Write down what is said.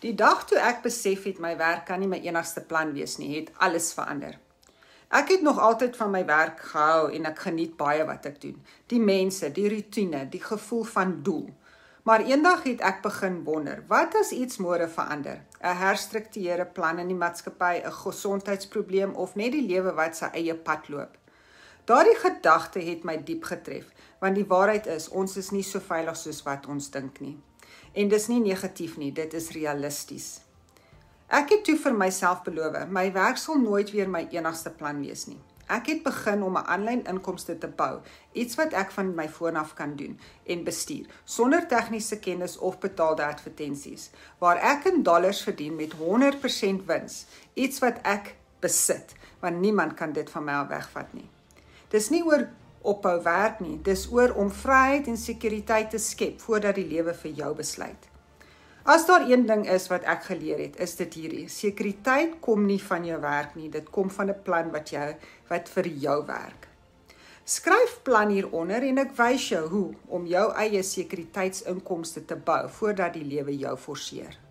Die dag toe ek besef het my werk kan nie my enigste plan wees nie, het alles verander. Ek het nog altyd van my werk gehou en ek geniet baie wat ek doen. Die mense, die routine, die gevoel van doel. Maar eendag het ek begin wonder, wat as iets môre verander? 'n herstruktureerde plan in die maatskappy, 'n gesondheidsprobleem of net die lewe wat sy eie pad loop? Daardie gedagte het my diep getref, want die waarheid is, ons is nie so veilig soos wat ons dink nie. En dis nie negatief nie, dit is realisties. Ek het toe vir myself beloof, my werk sal nooit weer my enigste plan wees nie. Ek het begin om 'n aanlyn inkomste te bou, iets wat ek van my foon af kan doen en bestuur, sonder tegniese kennis of betaalde advertensies, waar ek in dollars verdien met 100% wins, iets wat ek besit, want niemand kan dit van my af wegvat nie. Dis nie oor ophou werk nie, dis oor om vryheid en sekuriteit te skep voordat die lewe vir jou besluit. As daar een ding is wat ek geleer het, is dit hierdie. Sekuriteit kom nie van jou werk nie, dit kom van 'n plan wat vir jou werk. Skryf plan hieronder en ek wys jou hoe om jou eie sekuriteitsinkomste te bou voordat die lewe jou forceer.